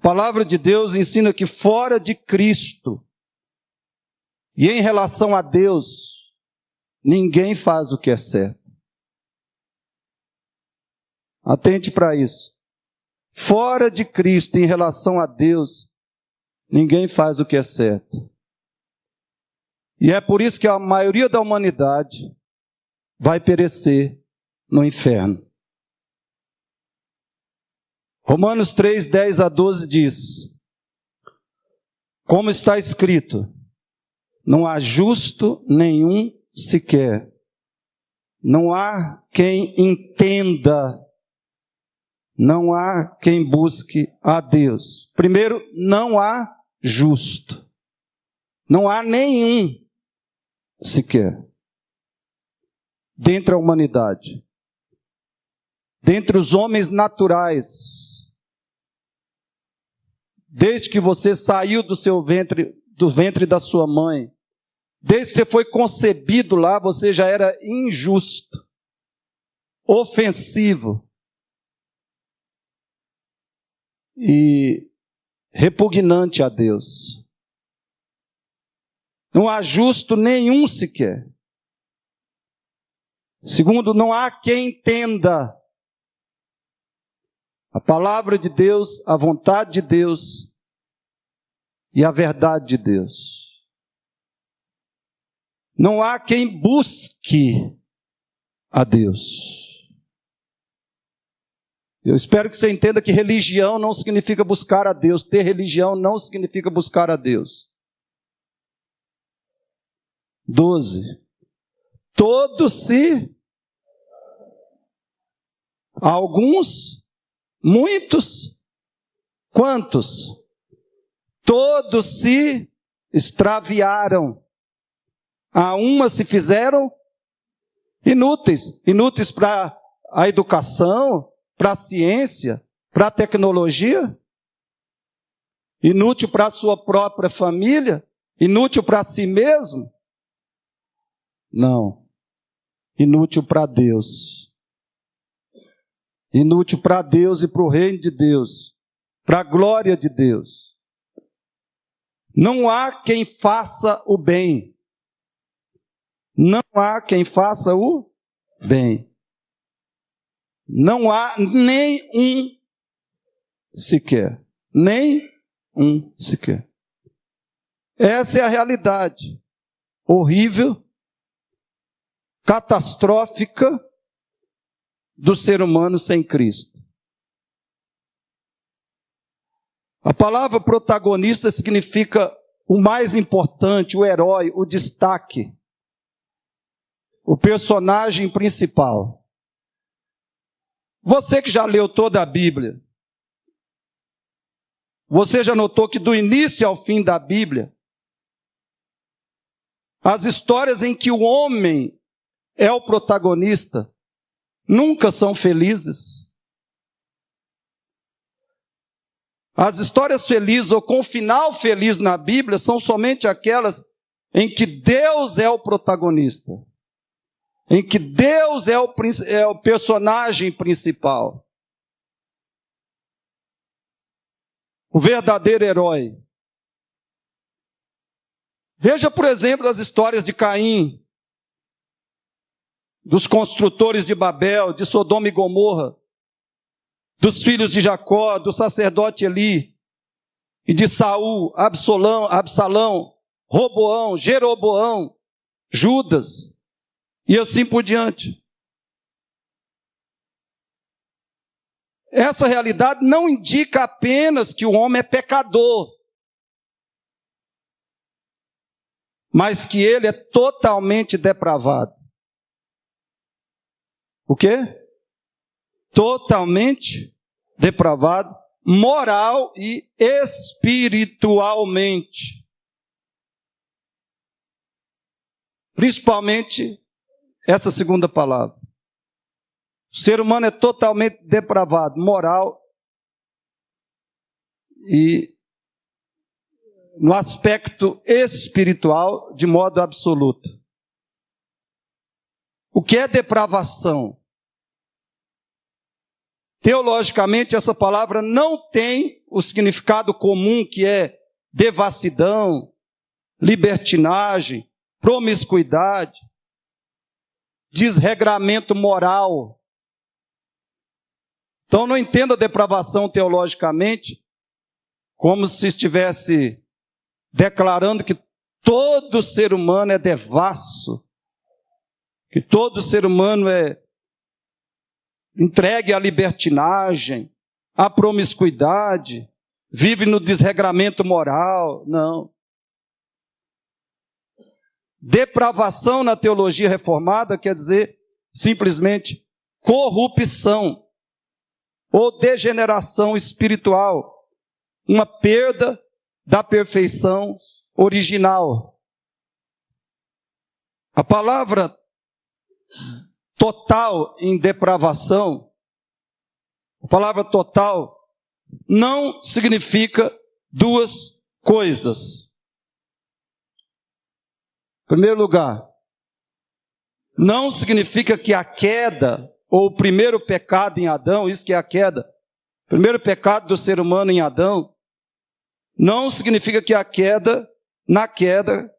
palavra de Deus ensina que fora de Cristo e em relação a Deus, ninguém faz o que é certo. Atente para isso. Fora de Cristo, em relação a Deus, ninguém faz o que é certo. E é por isso que a maioria da humanidade vai perecer no inferno. Romanos 3, 10 a 12 diz: como está escrito, não há justo nenhum sequer, não há quem entenda, não há quem busque a Deus. Primeiro, não há justo, não há nenhum sequer, dentre a humanidade, dentre os homens naturais. Desde que você saiu do seu ventre, do ventre da sua mãe, desde que você foi concebido lá, você já era injusto, ofensivo e repugnante a Deus. Não há justo nenhum sequer. Segundo, não há quem entenda a palavra de Deus, a vontade de Deus e a verdade de Deus. Não há quem busque a Deus. Eu espero que você entenda que religião não significa buscar a Deus. Ter religião não significa buscar a Deus. 12. Todos se... Alguns... Muitos, quantos? Todos se extraviaram. A uma se fizeram inúteis. Inúteis para a educação, para a ciência, para a tecnologia. Inútil para a sua própria família. Inútil para si mesmo. Não. Inútil para Deus. Inútil para Deus e para o reino de Deus, para a glória de Deus. Não há quem faça o bem. Não há quem faça o bem. Não há nem um sequer. Nem um sequer. Essa é a realidade horrível, catastrófica, do ser humano sem Cristo. A palavra protagonista significa o mais importante, o herói, o destaque, o personagem principal. Você que já leu toda a Bíblia, você já notou que do início ao fim da Bíblia, as histórias em que o homem é o protagonista nunca são felizes. As histórias felizes ou com final feliz na Bíblia são somente aquelas em que Deus é o protagonista, em que Deus é o personagem principal, o verdadeiro herói. Veja, por exemplo, as histórias de Caim, dos construtores de Babel, de Sodoma e Gomorra, dos filhos de Jacó, do sacerdote Eli, e de Saul, Absalão, Roboão, Jeroboão, Judas, e assim por diante. Essa realidade não indica apenas que o homem é pecador, mas que ele é totalmente depravado. O quê? Totalmente depravado, moral e espiritualmente. Principalmente essa segunda palavra. O ser humano é totalmente depravado, moral e no aspecto espiritual de modo absoluto. O que é depravação? Teologicamente, essa palavra não tem o significado comum, que é devassidão, libertinagem, promiscuidade, desregramento moral. Então não entenda depravação teologicamente como se estivesse declarando que todo ser humano é devasso, que todo ser humano é entregue à libertinagem, à promiscuidade, vive no desregramento moral. Não. Depravação na teologia reformada quer dizer simplesmente corrupção ou degeneração espiritual, uma perda da perfeição original. A palavra total em depravação, a palavra total não significa duas coisas. Em primeiro lugar, não significa que a queda, ou o primeiro pecado em Adão, isso que é a queda, o primeiro pecado do ser humano em Adão, não significa que na queda,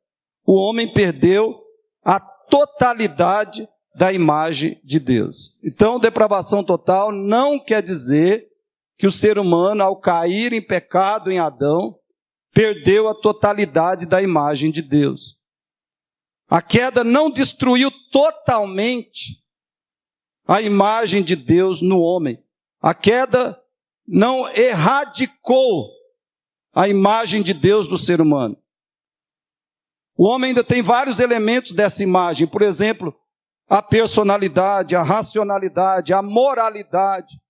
o homem perdeu a totalidade da imagem de Deus. Então, depravação total não quer dizer que o ser humano, ao cair em pecado em Adão, perdeu a totalidade da imagem de Deus. A queda não destruiu totalmente a imagem de Deus no homem. A queda não erradicou a imagem de Deus do ser humano. O homem ainda tem vários elementos dessa imagem. Por exemplo, a personalidade, a racionalidade, a moralidade,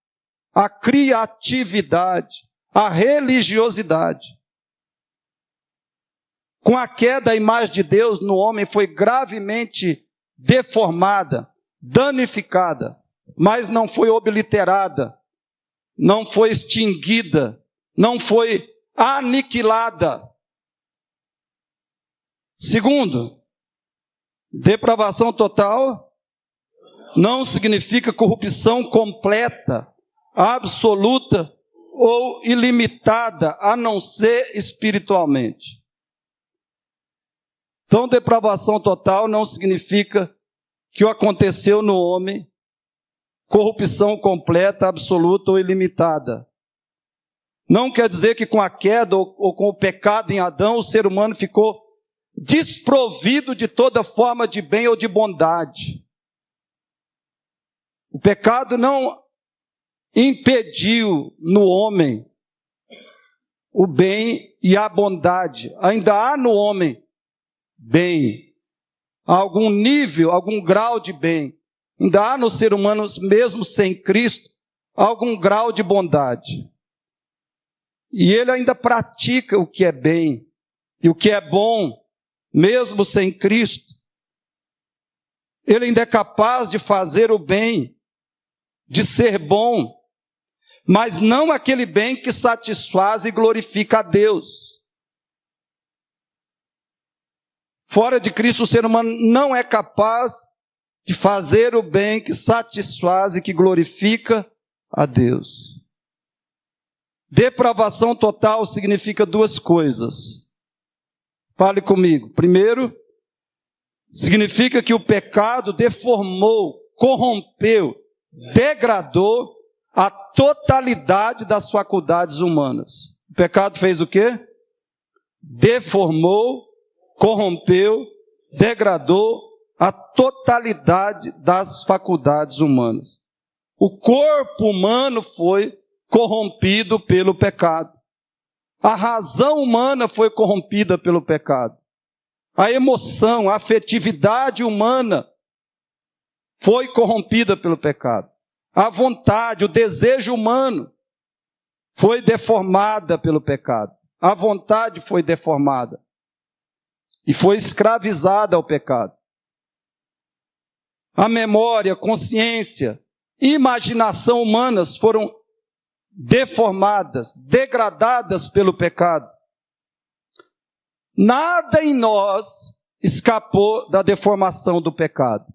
a criatividade, a religiosidade. Com a queda, a imagem de Deus no homem foi gravemente deformada, danificada, mas não foi obliterada, não foi extinguida, não foi aniquilada. Segundo, depravação total não significa corrupção completa, absoluta ou ilimitada, a não ser espiritualmente. Então, depravação total não significa que o aconteceu no homem, corrupção completa, absoluta ou ilimitada. Não quer dizer que com a queda ou com o pecado em Adão, o ser humano ficou desprovido de toda forma de bem ou de bondade. O pecado não impediu no homem o bem e a bondade. Ainda há no homem bem, algum nível, algum grau de bem. Ainda há no ser humano, mesmo sem Cristo, algum grau de bondade. E ele ainda pratica o que é bem e o que é bom, mesmo sem Cristo. Ele ainda é capaz de fazer o bem, de ser bom, mas não aquele bem que satisfaz e glorifica a Deus. Fora de Cristo, o ser humano não é capaz de fazer o bem que satisfaz e que glorifica a Deus. Depravação total significa duas coisas. Fale comigo. Primeiro, significa que o pecado deformou, corrompeu, degradou a totalidade das faculdades humanas. O pecado fez o quê? Deformou, corrompeu, degradou a totalidade das faculdades humanas. O corpo humano foi corrompido pelo pecado. A razão humana foi corrompida pelo pecado. A emoção, a afetividade humana foi corrompida pelo pecado. A vontade, o desejo humano foi deformada pelo pecado. A vontade foi deformada e foi escravizada ao pecado. A memória, consciência, imaginação humanas foram deformadas, degradadas pelo pecado. Nada em nós escapou da deformação do pecado.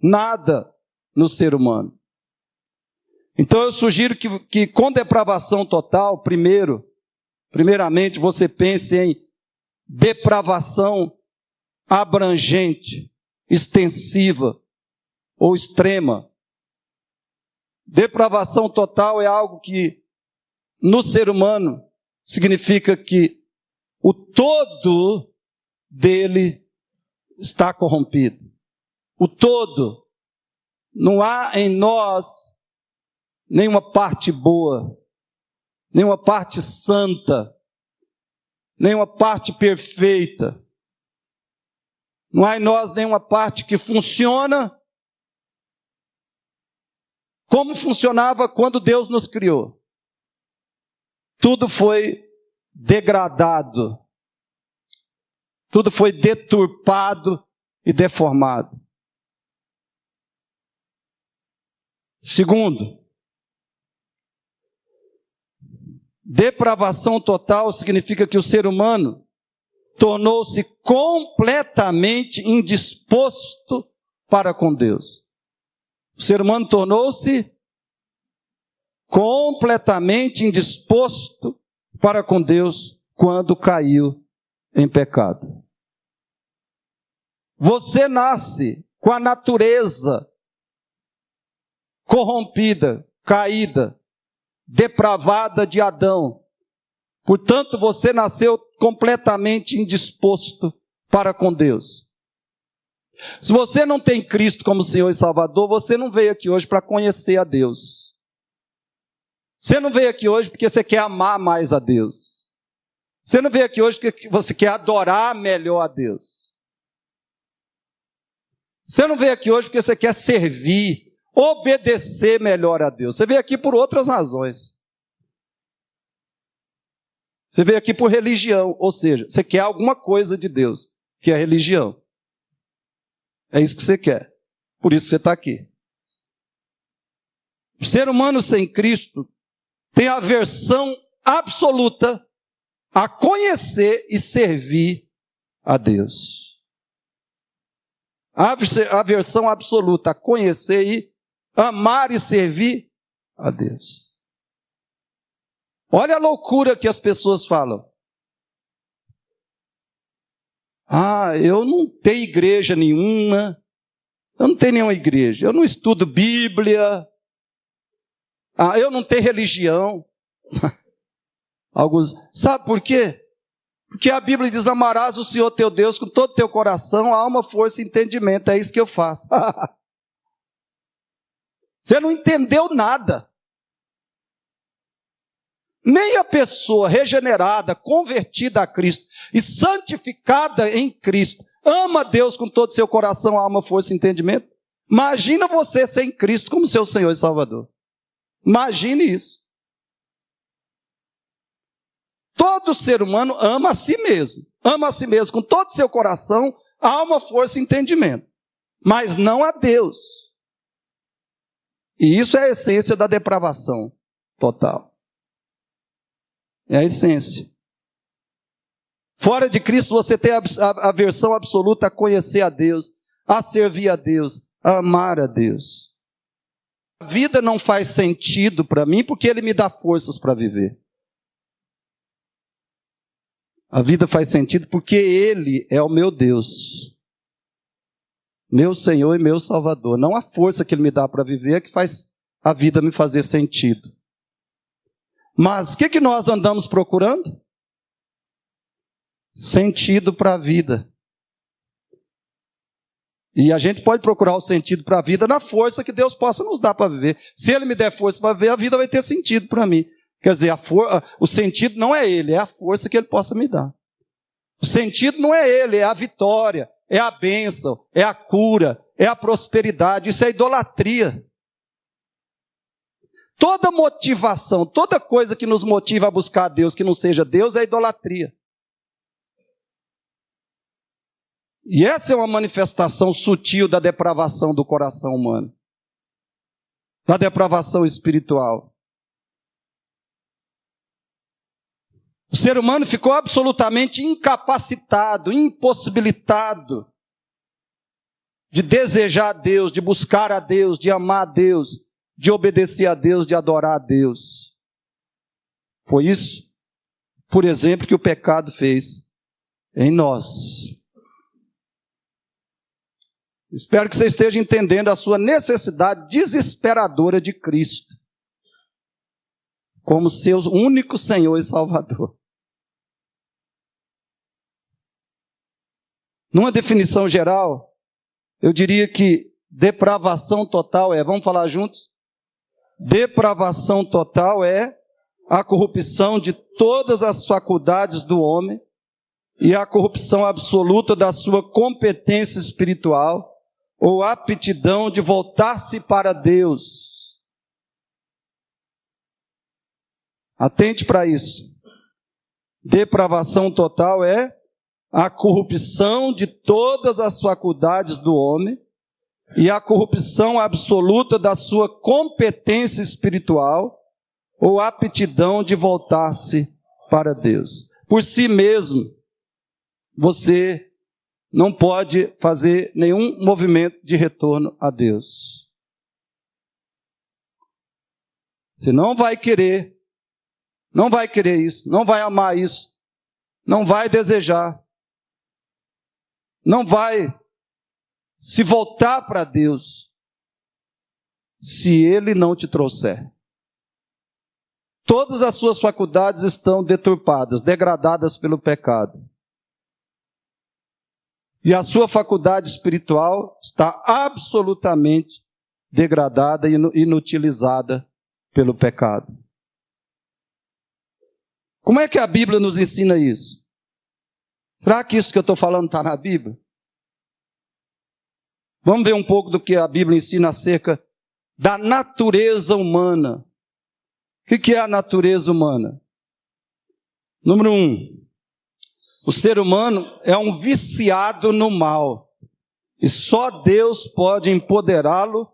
Nada no ser humano. Então eu sugiro que com depravação total, primeiramente você pense em depravação abrangente, extensiva ou extrema. Depravação total é algo que no ser humano significa que o todo dele está corrompido. O todo. Não há em nós nenhuma parte boa, nenhuma parte santa, nenhuma parte perfeita. Não há em nós nenhuma parte que funciona como funcionava quando Deus nos criou. Tudo foi degradado. Tudo foi deturpado e deformado. Segundo, depravação total significa que o ser humano tornou-se completamente indisposto para com Deus. O ser humano tornou-se completamente indisposto para com Deus quando caiu em pecado. Você nasce com a natureza corrompida, caída, depravada de Adão. Portanto, você nasceu completamente indisposto para com Deus. Se você não tem Cristo como Senhor e Salvador, você não veio aqui hoje para conhecer a Deus. Você não veio aqui hoje porque você quer amar mais a Deus. Você não veio aqui hoje porque você quer adorar melhor a Deus. Você não veio aqui hoje porque você quer servir, obedecer melhor a Deus. Você veio aqui por outras razões. Você veio aqui por religião, ou seja, você quer alguma coisa de Deus, que é religião. É isso que você quer. Por isso você está aqui. O ser humano sem Cristo tem aversão absoluta a conhecer e servir a Deus. Aversão absoluta a conhecer e amar e servir a Deus. Olha a loucura que as pessoas falam. Eu não tenho igreja nenhuma. Eu não tenho nenhuma igreja. Eu não estudo Bíblia. Eu não tenho religião. Alguns, sabe por quê? Porque a Bíblia diz: amarás o Senhor teu Deus com todo o teu coração, alma, força e entendimento. É isso que eu faço. Você não entendeu nada. Nem a pessoa regenerada, convertida a Cristo e santificada em Cristo ama Deus com todo o seu coração, alma, força e entendimento. Imagina você sem Cristo como seu Senhor e Salvador. Imagine isso. Todo ser humano ama a si mesmo. Ama a si mesmo com todo o seu coração, alma, força e entendimento. Mas não a Deus. E isso é a essência da depravação total. É a essência. Fora de Cristo você tem a aversão absoluta a conhecer a Deus, a servir a Deus, a amar a Deus. A vida não faz sentido para mim porque Ele me dá forças para viver. A vida faz sentido porque Ele é o meu Deus, meu Senhor e meu Salvador. Não a força que Ele me dá para viver é que faz a vida me fazer sentido. Mas o que nós andamos procurando? Sentido para a vida. E a gente pode procurar o sentido para a vida na força que Deus possa nos dar para viver. Se Ele me der força para viver, a vida vai ter sentido para mim. Quer dizer, o sentido não é Ele, é a força que Ele possa me dar. O sentido não é Ele, é a vitória, é a bênção, é a cura, é a prosperidade. Isso é idolatria. Toda motivação, toda coisa que nos motiva a buscar a Deus que não seja Deus é idolatria. E essa é uma manifestação sutil da depravação do coração humano. Da depravação espiritual. O ser humano ficou absolutamente incapacitado, impossibilitado de desejar a Deus, de buscar a Deus, de amar a Deus, de obedecer a Deus, de adorar a Deus. Foi isso, por exemplo, que o pecado fez em nós. Espero que você esteja entendendo a sua necessidade desesperadora de Cristo como seu único Senhor e Salvador. Numa definição geral, eu diria que depravação total vamos falar juntos? Depravação total é a corrupção de todas as faculdades do homem e a corrupção absoluta da sua competência espiritual ou aptidão de voltar-se para Deus. Atente para isso. Depravação total é a corrupção de todas as faculdades do homem e a corrupção absoluta da sua competência espiritual ou aptidão de voltar-se para Deus. Por si mesmo, você não pode fazer nenhum movimento de retorno a Deus. Você não vai querer isso, não vai amar isso, não vai desejar, não vai se voltar para Deus, se Ele não te trouxer. Todas as suas faculdades estão deturpadas, degradadas pelo pecado. E a sua faculdade espiritual está absolutamente degradada e inutilizada pelo pecado. Como é que a Bíblia nos ensina isso? Será que isso que eu estou falando está na Bíblia? Vamos ver um pouco do que a Bíblia ensina acerca da natureza humana. O que é a natureza humana? Número 1. O ser humano é um viciado no mal. E só Deus pode empoderá-lo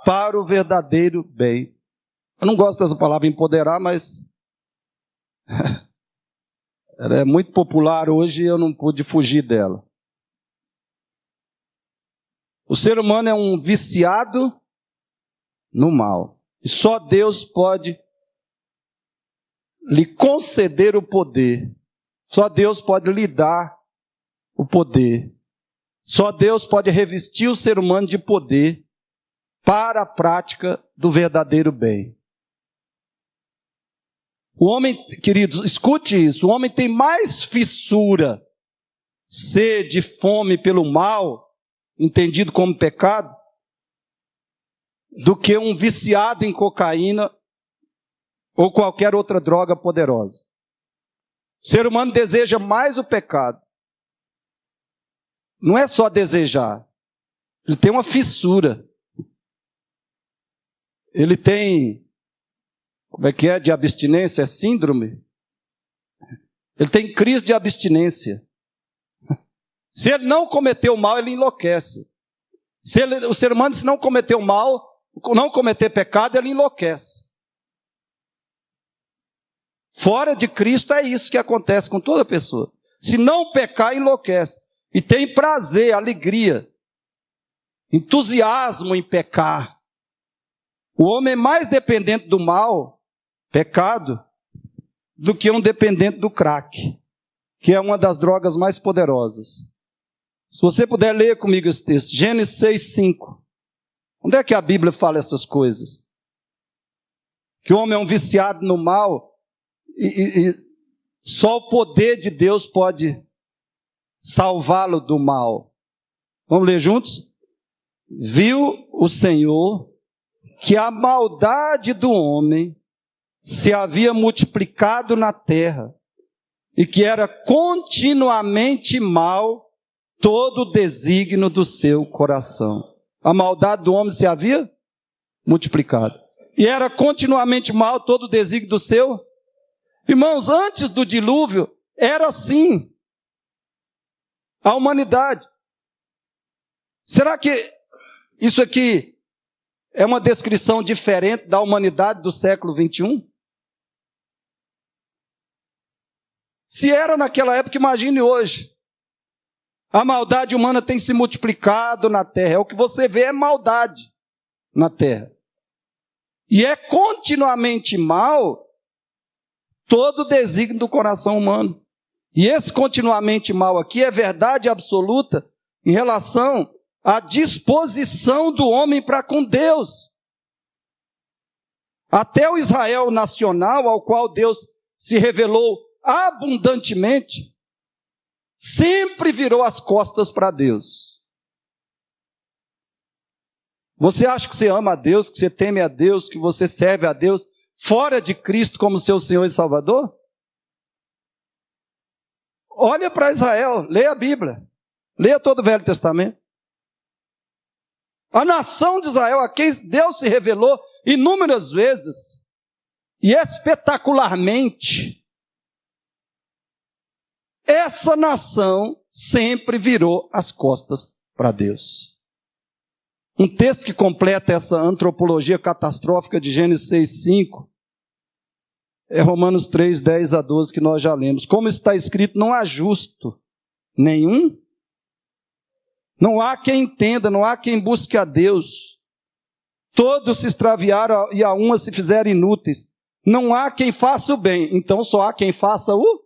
para o verdadeiro bem. Eu não gosto dessa palavra empoderar, mas ela é muito popular hoje e eu não pude fugir dela. O ser humano é um viciado no mal. E só Deus pode lhe conceder o poder. Só Deus pode lhe dar o poder. Só Deus pode revestir o ser humano de poder para a prática do verdadeiro bem. O homem, queridos, escute isso, o homem tem mais fissura, sede, fome pelo mal, entendido como pecado, do que um viciado em cocaína ou qualquer outra droga poderosa. O ser humano deseja mais o pecado. Não é só desejar, ele tem uma fissura. Ele tem, como é que é, de abstinência, é síndrome? Ele tem crise de abstinência. Se ele não cometeu mal, ele enlouquece. O ser humano, se não cometeu mal, não cometer pecado, ele enlouquece. Fora de Cristo é isso que acontece com toda pessoa. Se não pecar, enlouquece. E tem prazer, alegria, entusiasmo em pecar. O homem é mais dependente do mal, pecado, do que um dependente do crack, que é uma das drogas mais poderosas. Se você puder ler comigo esse texto, Gênesis 6:5. Onde é que a Bíblia fala essas coisas? Que o homem é um viciado no mal e só o poder de Deus pode salvá-lo do mal. Vamos ler juntos? Viu o Senhor que a maldade do homem se havia multiplicado na terra e que era continuamente mal todo o desígnio do seu coração. A maldade do homem se havia multiplicado. E era continuamente mal todo o desígnio do seu. Irmãos, antes do dilúvio, era assim. A humanidade. Será que isso aqui é uma descrição diferente da humanidade do século 21? Se era naquela época, imagine hoje. A maldade humana tem se multiplicado na terra. É o que você vê, é maldade na terra. E é continuamente mal todo o desígnio do coração humano. E esse continuamente mal aqui é verdade absoluta em relação à disposição do homem para com Deus. Até o Israel nacional, ao qual Deus se revelou abundantemente, sempre virou as costas para Deus. Você acha que você ama a Deus, que você teme a Deus, que você serve a Deus fora de Cristo como seu Senhor e Salvador? Olha para Israel, leia a Bíblia, leia todo o Velho Testamento. A nação de Israel, a quem Deus se revelou inúmeras vezes e espetacularmente, essa nação sempre virou as costas para Deus. Um texto que completa essa antropologia catastrófica de Gênesis 6:5 é Romanos 3:10-12, que nós já lemos. Como está escrito, não há justo nenhum, não há quem entenda, não há quem busque a Deus. Todos se extraviaram e a uma se fizeram inúteis. Não há quem faça o bem, então só há quem faça o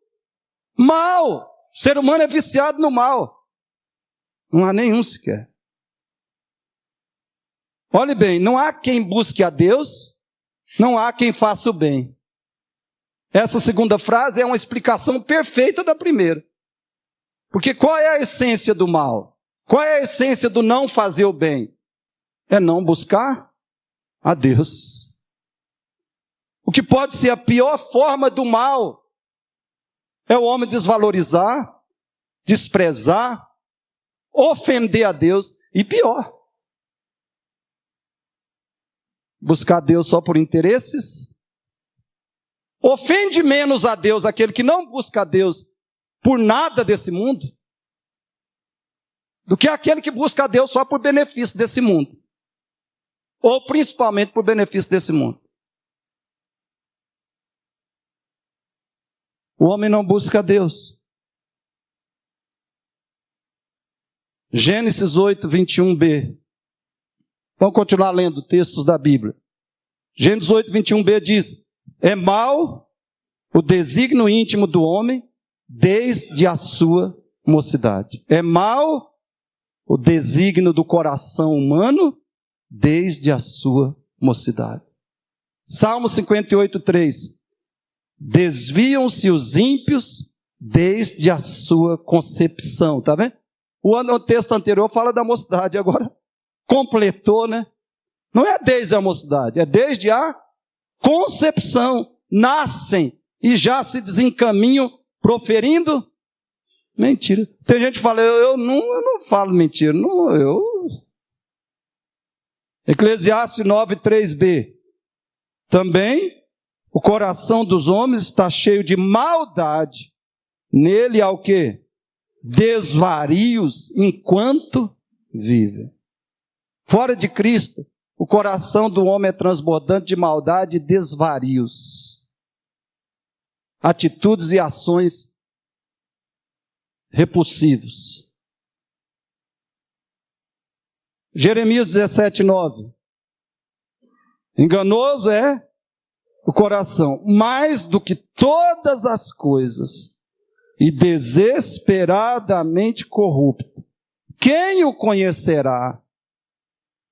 mal. O ser humano é viciado no mal. Não há nenhum sequer. Olhe bem, não há quem busque a Deus, não há quem faça o bem. Essa segunda frase é uma explicação perfeita da primeira. Porque qual é a essência do mal? Qual é a essência do não fazer o bem? É não buscar a Deus. O que pode ser a pior forma do mal é o homem desvalorizar, desprezar, ofender a Deus e pior. Buscar Deus só por interesses. Ofende menos a Deus aquele que não busca a Deus por nada desse mundo, do que aquele que busca a Deus só por benefício desse mundo. Ou principalmente por benefício desse mundo. O homem não busca a Deus. Gênesis 8:21b. Vamos continuar lendo textos da Bíblia. Gênesis 8:21b diz: é mau o desígnio íntimo do homem desde a sua mocidade. É mau o desígnio do coração humano desde a sua mocidade. Salmo 58:3. Desviam-se os ímpios desde a sua concepção. Está vendo? O texto anterior fala da mocidade, agora completou, né? Não é desde a mocidade, é desde a concepção. Nascem e já se desencaminham proferindo mentira. Tem gente que fala, eu não falo mentira. Eclesiastes 9:3b. Também o coração dos homens está cheio de maldade. Nele há o quê? Desvarios enquanto vivem. Fora de Cristo, o coração do homem é transbordante de maldade e desvarios. Atitudes e ações repulsivos. Jeremias 17:9. Enganoso é o coração, mais do que todas as coisas, e desesperadamente corrupto. Quem o conhecerá?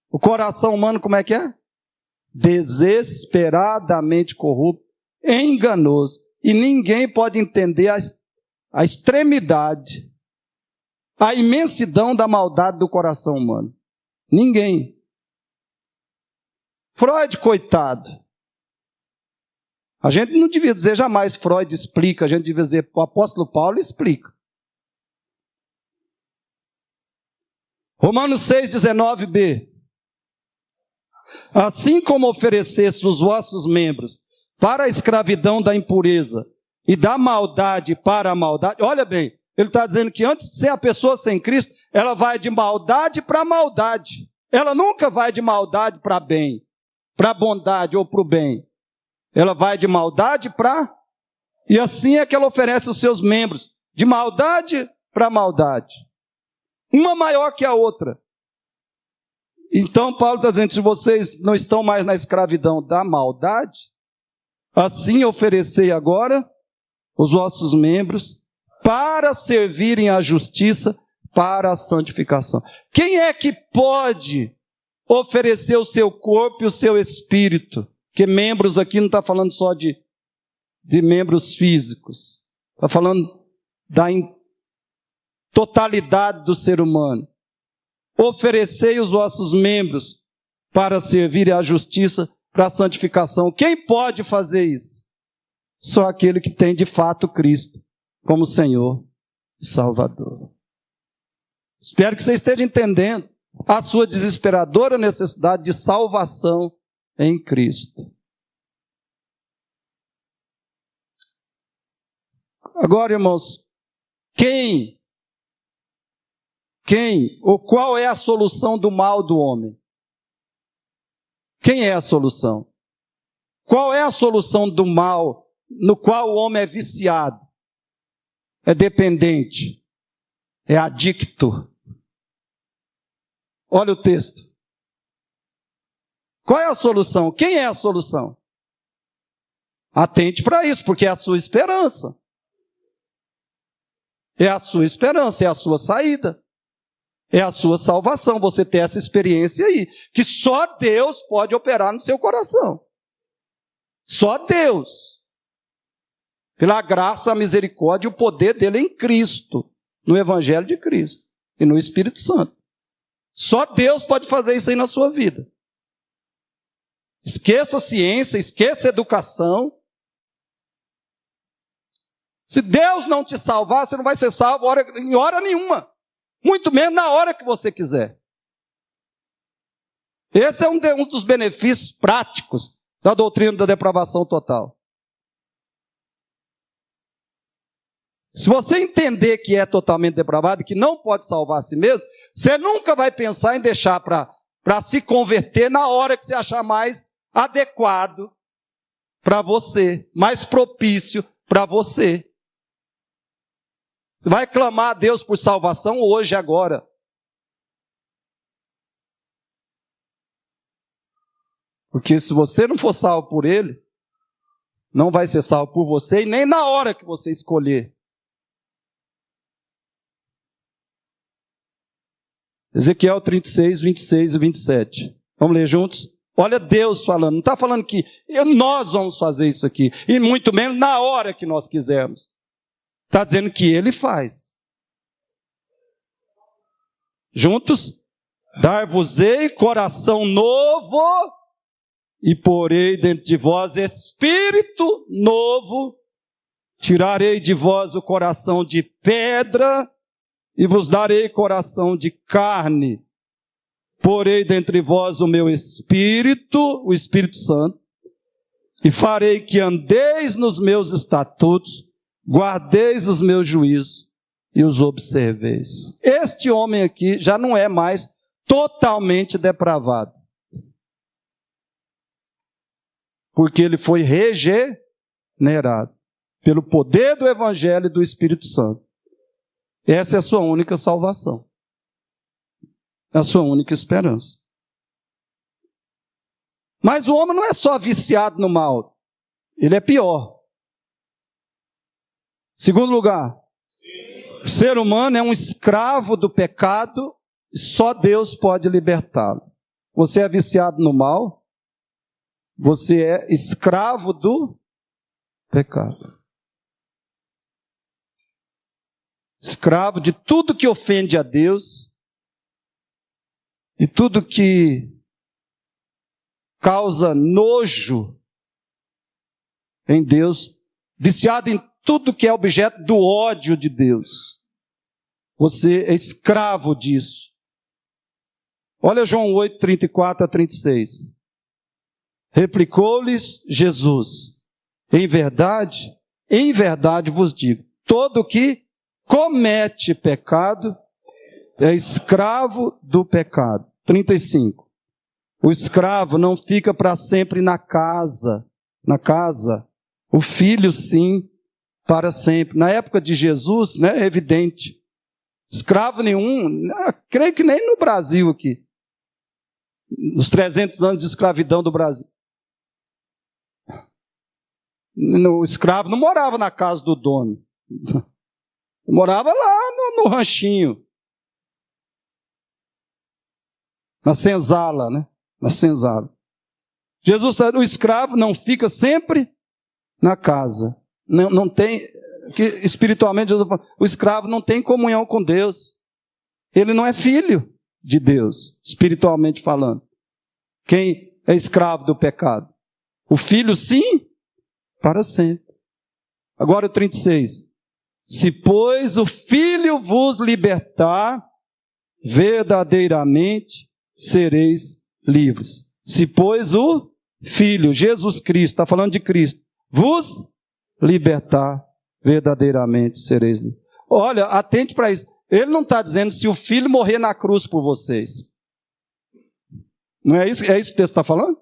O coração humano, como é que é? Desesperadamente corrupto, enganoso. E ninguém pode entender a extremidade, a imensidão da maldade do coração humano. Ninguém. Freud, coitado. A gente não devia dizer jamais Freud explica, a gente devia dizer o apóstolo Paulo explica. Romanos 6:19b. Assim como oferecesse os vossos membros para a escravidão da impureza e da maldade para a maldade. Olha bem, ele está dizendo que antes de ser a pessoa sem Cristo, ela vai de maldade para maldade. Ela nunca vai de maldade para bem, para bondade ou para o bem. Ela vai de maldade para... E assim é que ela oferece os seus membros, de maldade para maldade. Uma maior que a outra. Então Paulo está dizendo, se vocês não estão mais na escravidão da maldade, assim oferecei agora os vossos membros para servirem à justiça, para a santificação. Quem é que pode oferecer o seu corpo e o seu espírito? Porque membros aqui não está falando só de membros físicos. Está falando da totalidade do ser humano. Oferecei os vossos membros para servirem à justiça, para a santificação. Quem pode fazer isso? Só aquele que tem de fato Cristo como Senhor e Salvador. Espero que você esteja entendendo a sua desesperadora necessidade de salvação em Cristo. Agora, irmãos, ou qual é a solução do mal do homem? Quem é a solução? Qual é a solução do mal no qual o homem é viciado? É dependente, é adicto. Olha o texto. Qual é a solução? Quem é a solução? Atente para isso, porque é a sua esperança. É a sua esperança, é a sua saída. É a sua salvação, você ter essa experiência aí, que só Deus pode operar no seu coração. Só Deus. Pela graça, a misericórdia e o poder dele em Cristo, no Evangelho de Cristo e no Espírito Santo. Só Deus pode fazer isso aí na sua vida. Esqueça a ciência, esqueça a educação. Se Deus não te salvar, você não vai ser salvo em hora nenhuma. Muito menos na hora que você quiser. Esse é um dos benefícios práticos da doutrina da depravação total. Se você entender que é totalmente depravado e que não pode salvar a si mesmo, você nunca vai pensar em deixar para se converter na hora que você achar mais adequado para você, mais propício para você. Você vai clamar a Deus por salvação hoje, agora. Porque se você não for salvo por Ele, não vai ser salvo por você e nem na hora que você escolher. Ezequiel 36, 26 e 27. Vamos ler juntos? Olha Deus falando. Não está falando que nós vamos fazer isso aqui. E muito menos na hora que nós quisermos. Está dizendo que Ele faz. Juntos? Dar-vos-ei coração novo e porei dentro de vós espírito novo. Tirarei de vós o coração de pedra e vos darei coração de carne. Porei dentre vós o meu espírito, o Espírito Santo, e farei que andeis nos meus estatutos, guardeis os meus juízos e os observeis. Este homem aqui já não é mais totalmente depravado. Porque ele foi regenerado pelo poder do Evangelho e do Espírito Santo. Essa é a sua única salvação. É a sua única esperança. Mas o homem não é só viciado no mal. Ele é pior. Segundo lugar, o ser humano é um escravo do pecado e só Deus pode libertá-lo. Você é viciado no mal, você é escravo do pecado. Escravo de tudo que ofende a Deus, de tudo que causa nojo em Deus, viciado em tudo que é objeto do ódio de Deus. Você é escravo disso. Olha João 8, 34 a 36. Replicou-lhes Jesus: em verdade vos digo, todo que comete pecado é escravo do pecado. 35. O escravo não fica para sempre na casa. O filho, sim, para sempre. Na época de Jesus, né, é evidente. Escravo nenhum, creio que nem no Brasil aqui. nos 300 anos de escravidão do Brasil. O escravo não morava na casa do dono. Morava lá no ranchinho. Na senzala, né? Na senzala. Jesus, o escravo não fica sempre na casa. Não tem, que espiritualmente, Jesus fala, o escravo não tem comunhão com Deus. Ele não é filho de Deus, espiritualmente falando. Quem é escravo do pecado? O filho, sim, para sempre. Agora o 36. Se, pois, o filho vos libertar, verdadeiramente sereis livres. Se, pois, o filho, Jesus Cristo, está falando de Cristo, vos libertar, verdadeiramente sereis livres. Olha, atente para isso. Ele não está dizendo se o filho morrer na cruz por vocês. Não é isso, que o texto está falando?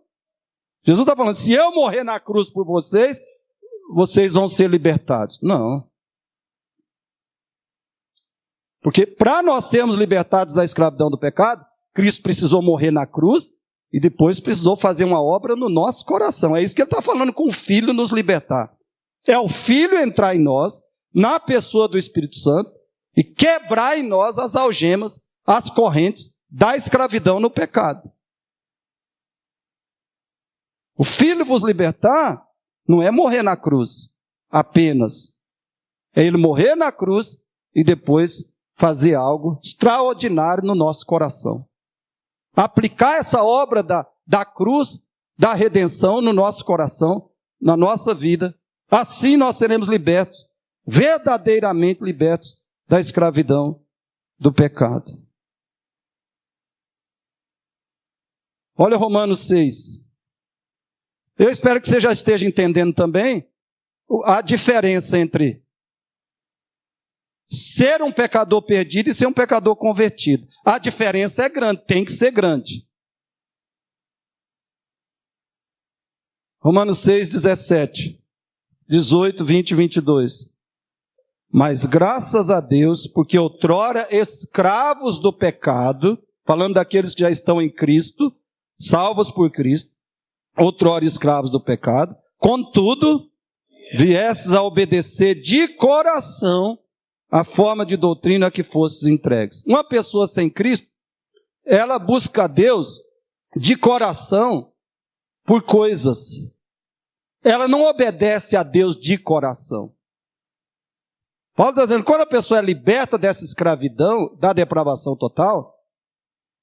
Jesus está falando, se eu morrer na cruz por vocês, vocês vão ser libertados. Não. Porque para nós sermos libertados da escravidão do pecado, Cristo precisou morrer na cruz e depois precisou fazer uma obra no nosso coração. É isso que ele está falando com o Filho nos libertar. É o Filho entrar em nós, na pessoa do Espírito Santo, e quebrar em nós as algemas, as correntes da escravidão no pecado. O Filho vos libertar não é morrer na cruz apenas. É ele morrer na cruz e depois fazer algo extraordinário no nosso coração. Aplicar essa obra da cruz, da redenção no nosso coração, na nossa vida. Assim nós seremos libertos, verdadeiramente libertos da escravidão do pecado. Olha Romanos 6. Eu espero que você já esteja entendendo também a diferença entre ser um pecador perdido e ser um pecador convertido. A diferença é grande, tem que ser grande. Romanos 6, 17, 18, 20 e 22. Mas graças a Deus, porque outrora escravos do pecado, falando daqueles que já estão em Cristo, salvos por Cristo, outrora escravos do pecado, contudo, viesses a obedecer de coração a forma de doutrina a que fosses entregues. Uma pessoa sem Cristo, ela busca a Deus de coração por coisas. Ela não obedece a Deus de coração. Paulo está dizendo, quando a pessoa é liberta dessa escravidão, da depravação total,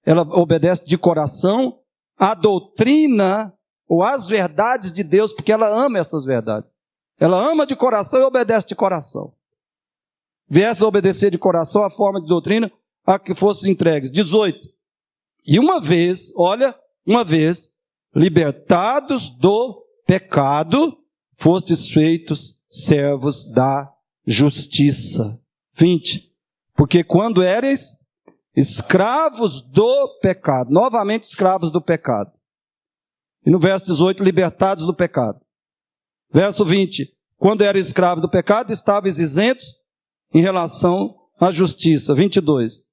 ela obedece de coração à doutrina ou às verdades de Deus, porque ela ama essas verdades. Ela ama de coração e obedece de coração. Viesse a obedecer de coração a forma de doutrina a que fossem entregues. 18. E uma vez, libertados do pecado, fostes feitos servos da justiça. 20. Porque quando éreis escravos do pecado, novamente escravos do pecado. E no verso 18, libertados do pecado. Verso 20. Quando eram escravos do pecado, estáveis isentos em relação à justiça. 22.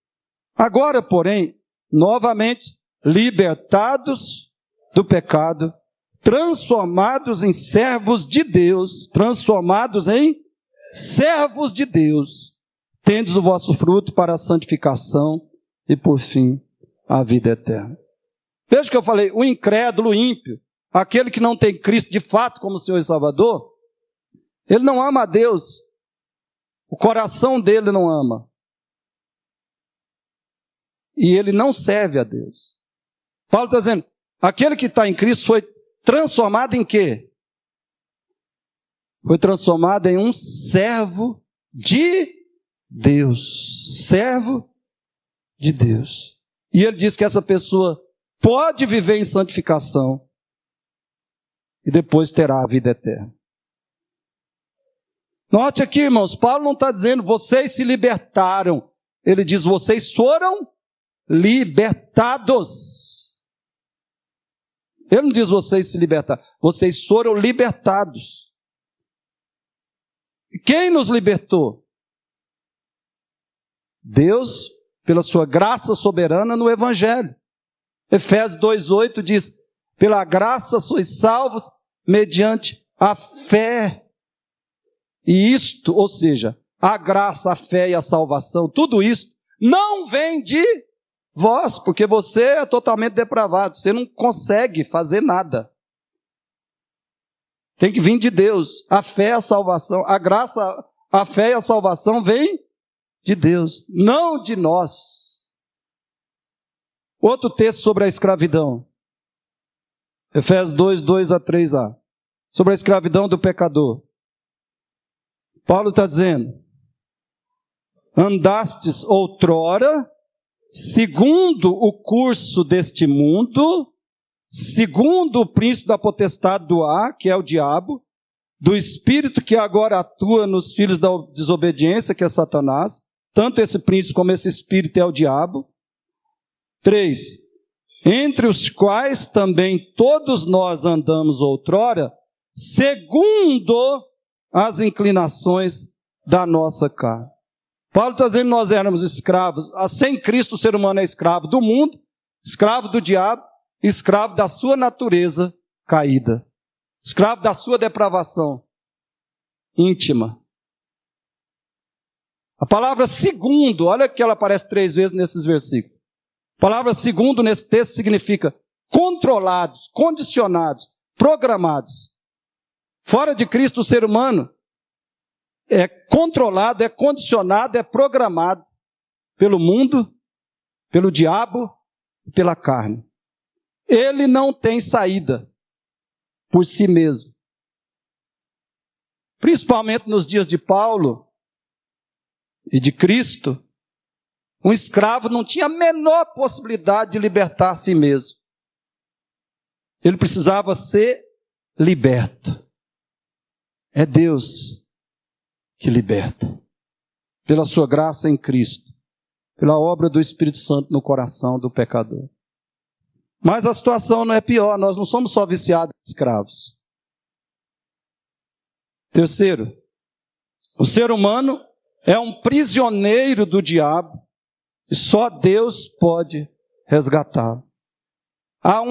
Agora, porém, novamente, libertados do pecado, transformados em servos de Deus, tendes o vosso fruto para a santificação e, por fim, a vida eterna. Veja que eu falei, o incrédulo, o ímpio, aquele que não tem Cristo de fato como Senhor e Salvador, ele não ama a Deus. O coração dele não ama. E ele não serve a Deus. Paulo está dizendo, aquele que está em Cristo foi transformado em quê? Foi transformado em um servo de Deus. Servo de Deus. E ele diz que essa pessoa pode viver em santificação e depois terá a vida eterna. Note aqui, irmãos, Paulo não está dizendo, vocês se libertaram. Ele diz, vocês foram libertados. Ele não diz, vocês se libertaram. Vocês foram libertados. E quem nos libertou? Deus, pela sua graça soberana no Evangelho. Efésios 2,8 diz, pela graça sois salvos mediante a fé. E isto, ou seja, a graça, a fé e a salvação, tudo isso não vem de vós, porque você é totalmente depravado, você não consegue fazer nada. Tem que vir de Deus. A fé e a salvação, a graça, a fé e a salvação vem de Deus, não de nós. Outro texto sobre a escravidão. Efésios 2, 2-3a. Sobre a escravidão do pecador. Paulo está dizendo, andastes outrora, segundo o curso deste mundo, segundo o príncipe da potestade do ar, que é o diabo, do espírito que agora atua nos filhos da desobediência, que é Satanás, tanto esse príncipe como esse espírito é o diabo. 3. Entre os quais também todos nós andamos outrora, segundo as inclinações da nossa carne. Paulo está dizendo que nós éramos escravos. Sem Cristo o ser humano é escravo do mundo, escravo do diabo, escravo da sua natureza caída, escravo da sua depravação íntima. A palavra segundo, olha que ela aparece 3 vezes nesses versículos. A palavra segundo nesse texto significa controlados, condicionados, programados. Fora de Cristo o ser humano é controlado, é condicionado, é programado pelo mundo, pelo diabo e pela carne. Ele não tem saída por si mesmo. Principalmente nos dias de Paulo e de Cristo, um escravo não tinha a menor possibilidade de libertar a si mesmo. Ele precisava ser liberto. É Deus que liberta, pela sua graça em Cristo, pela obra do Espírito Santo no coração do pecador. Mas a situação não é pior, nós não somos só viciados em escravos. Terceiro, o ser humano é um prisioneiro do diabo e só Deus pode resgatá-lo. Há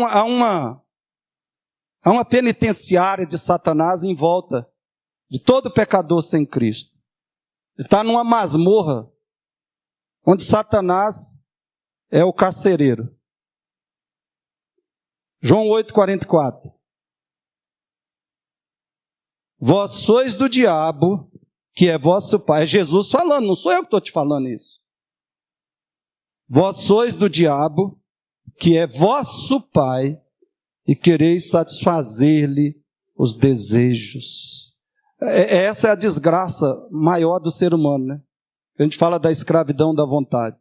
uma penitenciária de Satanás em volta de todo pecador sem Cristo. Ele está numa masmorra, onde Satanás é o carcereiro. João 8,44. Vós sois do diabo, que é vosso pai. É Jesus falando, não sou eu que estou te falando isso. Vós sois do diabo, que é vosso pai, e quereis satisfazer-lhe os desejos. Essa é a desgraça maior do ser humano, né? A gente fala da escravidão da vontade.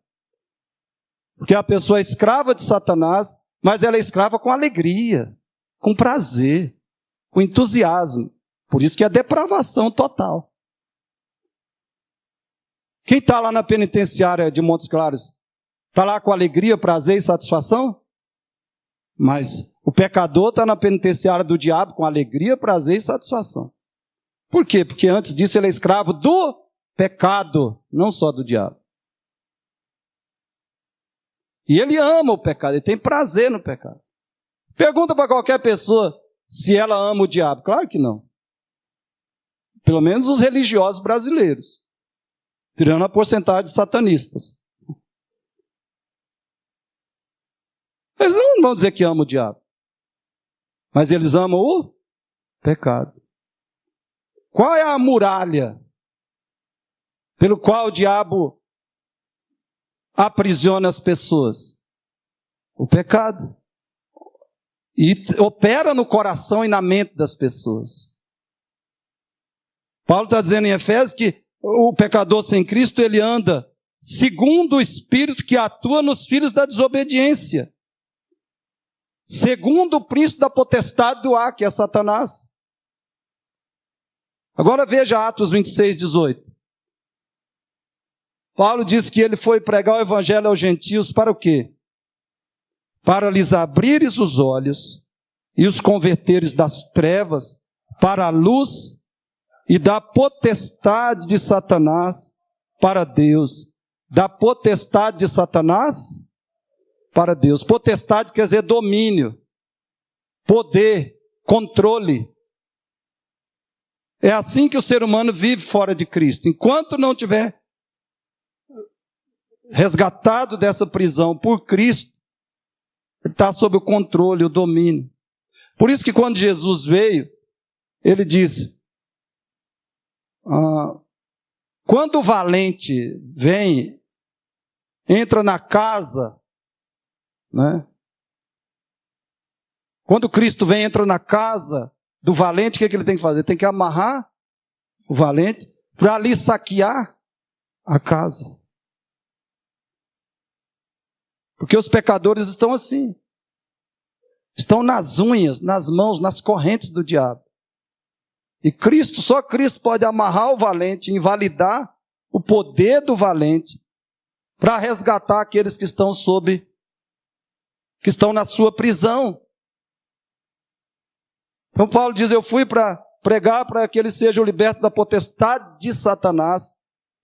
Porque a pessoa é escrava de Satanás, mas ela é escrava com alegria, com prazer, com entusiasmo. Por isso que é depravação total. Quem está lá na penitenciária de Montes Claros, está lá com alegria, prazer e satisfação? Mas o pecador está na penitenciária do diabo com alegria, prazer e satisfação. Por quê? Porque antes disso ele é escravo do pecado, não só do diabo. E ele ama o pecado, ele tem prazer no pecado. Pergunta para qualquer pessoa se ela ama o diabo. Claro que não. Pelo menos os religiosos brasileiros. Tirando a porcentagem de satanistas. Eles não vão dizer que amam o diabo. Mas eles amam o pecado. Qual é a muralha pelo qual o diabo aprisiona as pessoas? O pecado. E opera no coração e na mente das pessoas. Paulo está dizendo em Efésios que o pecador sem Cristo, ele anda segundo o Espírito que atua nos filhos da desobediência. Segundo o príncipe da potestade do ar, que é Satanás. Agora veja Atos 26, 18. Paulo diz que ele foi pregar o evangelho aos gentios para o quê? Para lhes abrires os olhos e os converteres das trevas para a luz e da potestade de Satanás para Deus. Da potestade de Satanás para Deus. Potestade quer dizer domínio, poder, controle. É assim que o ser humano vive fora de Cristo. Enquanto não tiver resgatado dessa prisão por Cristo, ele está sob o controle, o domínio. Por isso que quando Jesus veio, ele disse, quando o valente vem, entra na casa, né? Quando Cristo vem, entra na casa do valente, o que ele tem que fazer? Tem que amarrar o valente para ali saquear a casa. Porque os pecadores estão assim. Estão nas unhas, nas mãos, nas correntes do diabo. E Cristo, só Cristo pode amarrar o valente, invalidar o poder do valente, para resgatar aqueles que estão na sua prisão. Então Paulo diz, eu fui para pregar para que eles sejam libertos da potestade de Satanás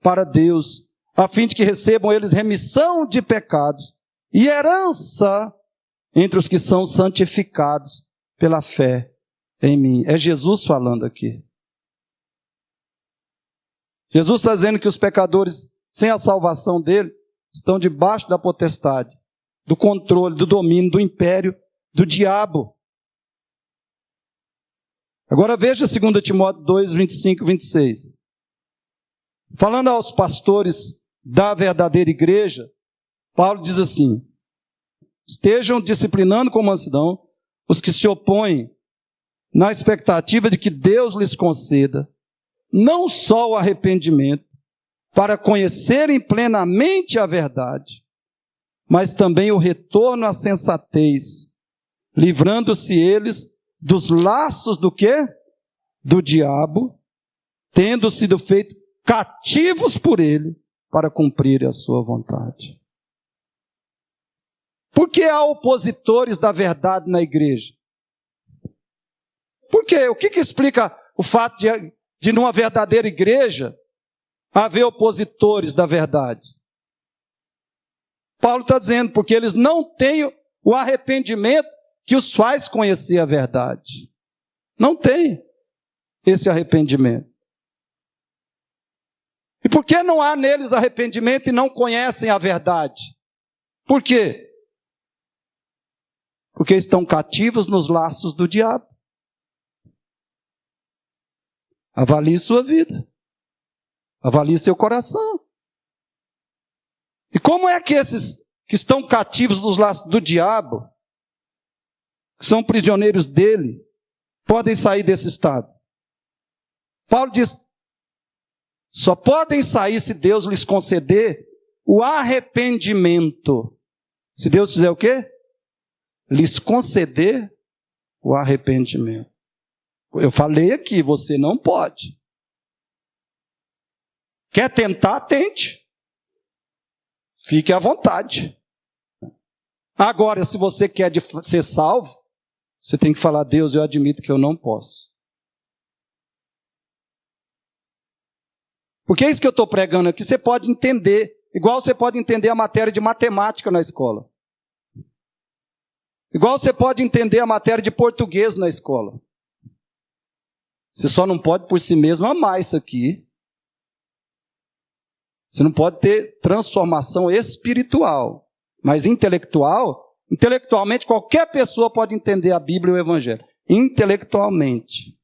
para Deus, a fim de que recebam eles remissão de pecados e herança entre os que são santificados pela fé em mim. É Jesus falando aqui. Jesus está dizendo que os pecadores, sem a salvação dele, estão debaixo da potestade, do controle, do domínio, do império, do diabo. Agora veja 2 Timóteo 2, 25 e 26. Falando aos pastores da verdadeira igreja, Paulo diz assim, estejam disciplinando com mansidão os que se opõem, na expectativa de que Deus lhes conceda não só o arrependimento, para conhecerem plenamente a verdade, mas também o retorno à sensatez, livrando-se eles dos laços do quê? Do diabo, tendo sido feitos cativos por ele, para cumprir a sua vontade. Por que há opositores da verdade na igreja? Por quê? O que explica o fato de numa verdadeira igreja haver opositores da verdade? Paulo está dizendo, porque eles não têm o arrependimento que os faz conhecer a verdade. Não tem esse arrependimento. E por que não há neles arrependimento e não conhecem a verdade? Por quê? Porque estão cativos nos laços do diabo. Avalie sua vida. Avalie seu coração. E como é que esses que estão cativos nos laços do diabo, que são prisioneiros dele, podem sair desse estado? Paulo diz, só podem sair se Deus lhes conceder o arrependimento. Se Deus fizer o quê? Lhes conceder o arrependimento. Eu falei aqui, você não pode. Quer tentar? Tente. Fique à vontade. Agora, se você quer ser salvo, você tem que falar, Deus, eu admito que eu não posso. Porque é isso que eu estou pregando aqui, você pode entender, igual você pode entender a matéria de matemática na escola. Igual você pode entender a matéria de português na escola. Você só não pode por si mesmo amar isso aqui. Você não pode ter transformação espiritual. Mas intelectualmente qualquer pessoa pode entender a Bíblia e o Evangelho. Intelectualmente.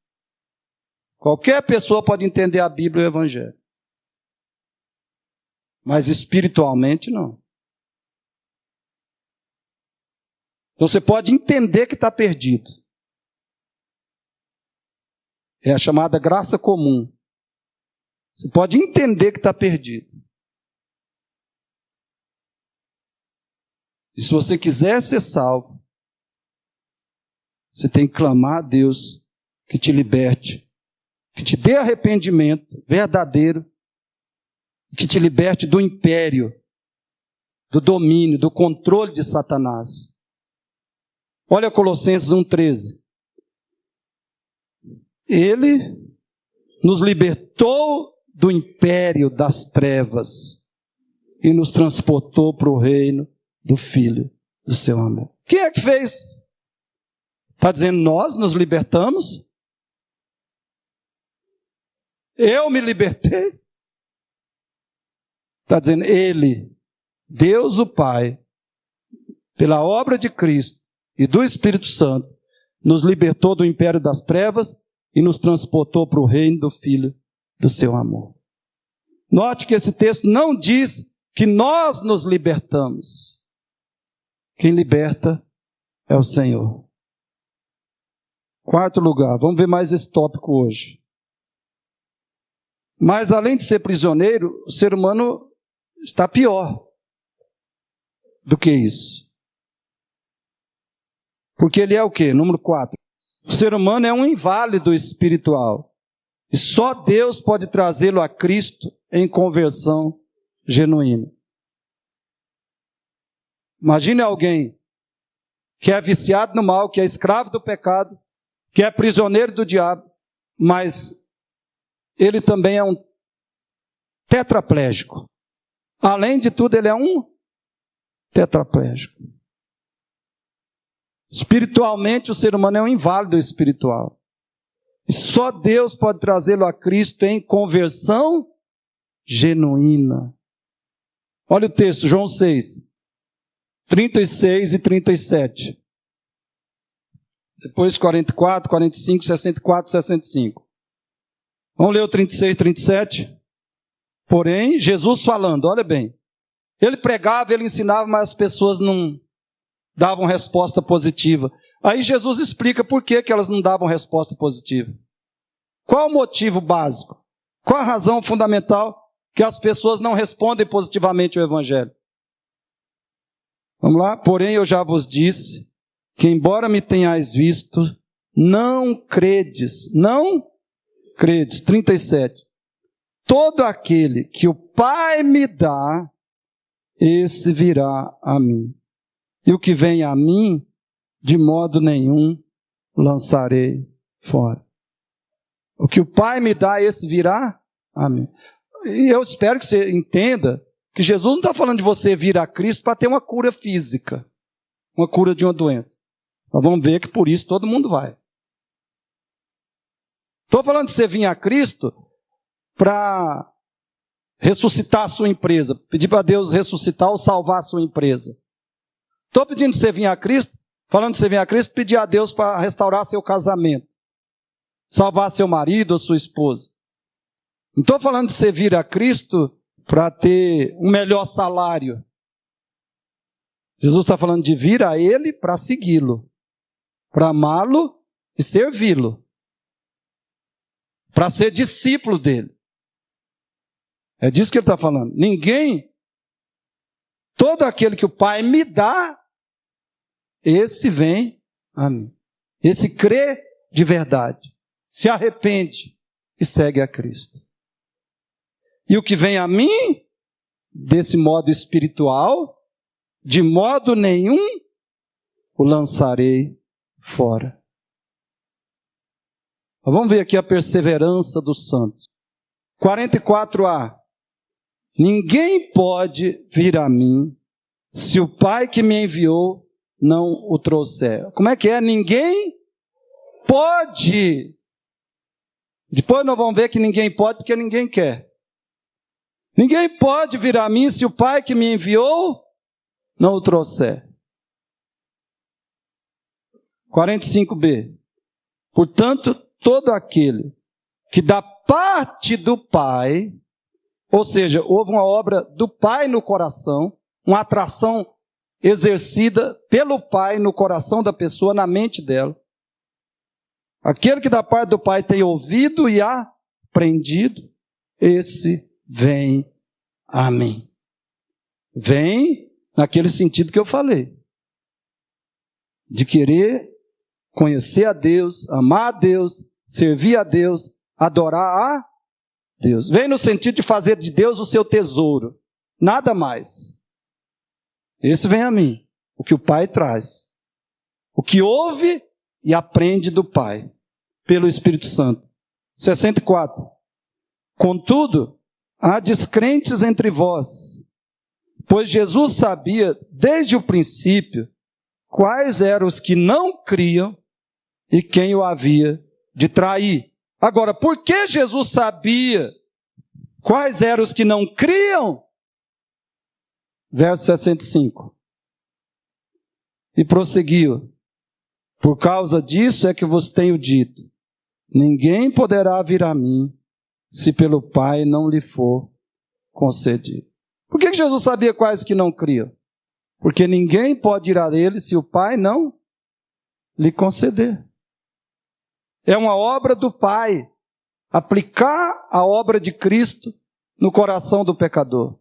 Qualquer pessoa pode entender a Bíblia e o Evangelho. Mas espiritualmente não. Então você pode entender que está perdido. É a chamada graça comum. Você pode entender que está perdido. E se você quiser ser salvo, você tem que clamar a Deus que te liberte, que te dê arrependimento verdadeiro, que te liberte do império, do domínio, do controle de Satanás. Olha Colossenses 1,13. Ele nos libertou do império das trevas e nos transportou para o reino do Filho do seu amor. Quem é que fez? Está dizendo, nós nos libertamos? Eu me libertei? Está dizendo, Ele, Deus o Pai, pela obra de Cristo e do Espírito Santo, nos libertou do império das trevas e nos transportou para o reino do Filho do seu amor. Note que esse texto não diz que nós nos libertamos. Quem liberta é o Senhor. Quarto lugar, vamos ver mais esse tópico hoje. Mas além de ser prisioneiro, o ser humano está pior do que isso. Porque ele é o quê? Número 4. O ser humano é um inválido espiritual. E só Deus pode trazê-lo a Cristo em conversão genuína. Imagine alguém que é viciado no mal, que é escravo do pecado, que é prisioneiro do diabo, mas ele também é um tetraplégico. Além de tudo, ele é um tetraplégico. Espiritualmente, o ser humano é um inválido espiritual. E só Deus pode trazê-lo a Cristo em conversão genuína. Olha o texto, João 6, 36 e 37. Depois 44, 45, 64, 65. Vamos ler o 36 e 37? Porém, Jesus falando, olha bem. Ele pregava, ele ensinava, mas as pessoas não davam resposta positiva. Aí Jesus explica por que elas não davam resposta positiva. Qual o motivo básico? Qual a razão fundamental que as pessoas não respondem positivamente ao Evangelho? Vamos lá? Porém, eu já vos disse que, embora me tenhais visto, não credes. Não credes. 37. Todo aquele que o Pai me dá, esse virá a mim. E o que vem a mim, de modo nenhum lançarei fora. O que o Pai me dá, esse virá a mim. E eu espero que você entenda que Jesus não está falando de você vir a Cristo para ter uma cura física, uma cura de uma doença. Nós vamos ver que por isso todo mundo vai. Estou falando de você vir a Cristo para ressuscitar a sua empresa, pedir para Deus ressuscitar ou salvar a sua empresa. Estou pedindo de você vir a Cristo, falando de você vir a Cristo, pedir a Deus para restaurar seu casamento, salvar seu marido ou sua esposa. Não estou falando de você vir a Cristo para ter um melhor salário. Jesus está falando de vir a Ele para segui-lo, para amá-lo e servi-lo, para ser discípulo dele. É disso que ele está falando. Ninguém, todo aquele que o Pai me dá, esse vem a mim. Esse crê de verdade, se arrepende e segue a Cristo. E o que vem a mim, desse modo espiritual, de modo nenhum o lançarei fora. Mas vamos ver aqui a perseverança dos santos. 44a. Ninguém pode vir a mim se o Pai que me enviou não o trouxer. Como é que é? Ninguém pode. Depois nós vamos ver que ninguém pode porque ninguém quer. Ninguém pode vir a mim se o Pai que me enviou não o trouxer. 45b. Portanto, todo aquele que da parte do Pai, ou seja, houve uma obra do Pai no coração, uma atração exercida pelo Pai no coração da pessoa, na mente dela. Aquele que da parte do Pai tem ouvido e aprendido, esse vem a mim. Vem naquele sentido que eu falei. De querer conhecer a Deus, amar a Deus, servir a Deus, adorar a Deus. Vem no sentido de fazer de Deus o seu tesouro. Nada mais. Esse vem a mim. O que o Pai traz. O que ouve e aprende do Pai. Pelo Espírito Santo. 64. Contudo, há descrentes entre vós, pois Jesus sabia desde o princípio quais eram os que não criam e quem o havia de trair. Agora, por que Jesus sabia quais eram os que não criam? Verso 65. E prosseguiu: por causa disso é que vos tenho dito, ninguém poderá vir a mim, se pelo Pai não lhe for concedido. Por que Jesus sabia quais que não criam? Porque ninguém pode ir a ele se o Pai não lhe conceder. É uma obra do Pai, aplicar a obra de Cristo no coração do pecador.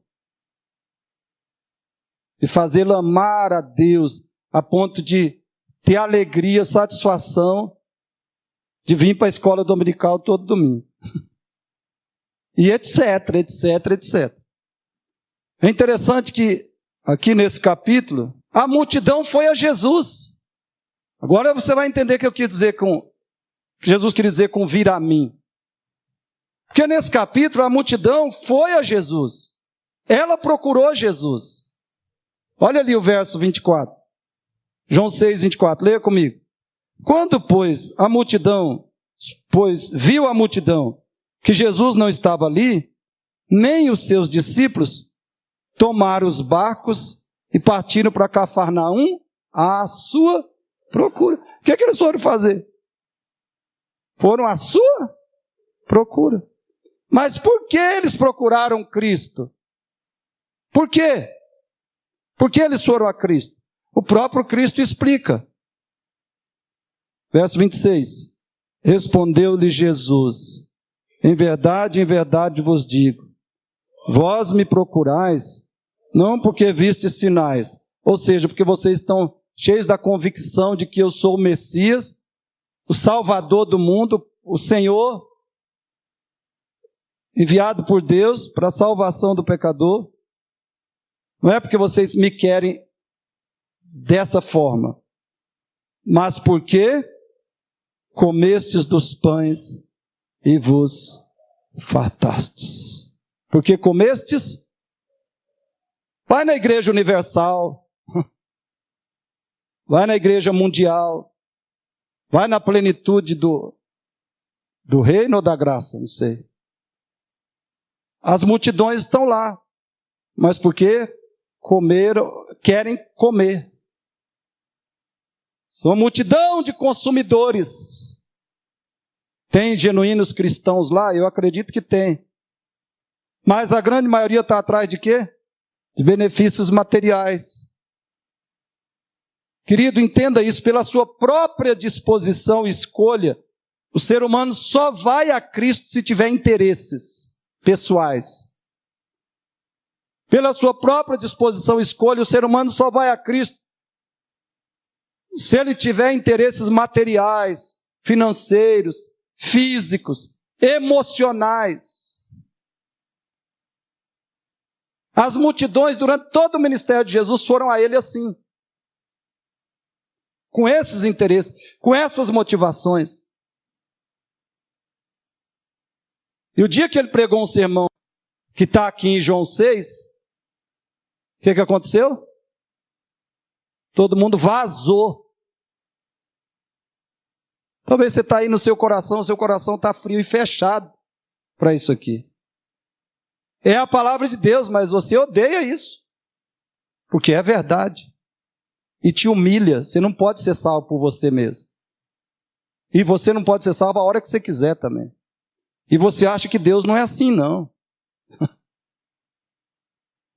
E fazê-lo amar a Deus, a ponto de ter alegria, satisfação, de vir para a escola dominical todo domingo. E etc, etc, etc. É interessante que, aqui nesse capítulo, a multidão foi a Jesus. Agora você vai entender o que eu quis dizer que Jesus queria dizer com vir a mim. Porque nesse capítulo a multidão foi a Jesus. Ela procurou Jesus. Olha ali o verso 24. João 6, 24. Leia comigo. Quando, pois viu a multidão que Jesus não estava ali, nem os seus discípulos, tomaram os barcos e partiram para Cafarnaum à sua procura. O que eles foram fazer? Foram à sua procura. Mas por que eles procuraram Cristo? Por quê? Por que eles foram a Cristo? O próprio Cristo explica. Verso 26. Respondeu-lhe Jesus: em verdade vos digo, vós me procurais, não porque vistes sinais, ou seja, porque vocês estão cheios da convicção de que eu sou o Messias, o Salvador do mundo, o Senhor, enviado por Deus para a salvação do pecador. Não é porque vocês me querem dessa forma, mas porque comestes dos pães e vos fartastes. Porque comestes? Vai na igreja universal, vai na igreja mundial, vai na plenitude do reino ou da graça, não sei. As multidões estão lá, mas porque querem comer. São uma multidão de consumidores. Tem genuínos cristãos lá? Eu acredito que tem. Mas a grande maioria está atrás de quê? De benefícios materiais. Querido, entenda isso, pela sua própria disposição e escolha, o ser humano só vai a Cristo se tiver interesses pessoais. Pela sua própria disposição e escolha, o ser humano só vai a Cristo se ele tiver interesses materiais, financeiros, físicos, emocionais. As multidões durante todo o ministério de Jesus foram a ele assim. Com esses interesses, com essas motivações. E o dia que ele pregou um sermão, que está aqui em João 6, o que aconteceu? Todo mundo vazou. Talvez você está aí no seu coração está frio e fechado para isso aqui. É a palavra de Deus, mas você odeia isso. Porque é verdade. E te humilha. Você não pode ser salvo por você mesmo. E você não pode ser salvo a hora que você quiser também. E você acha que Deus não é assim, não.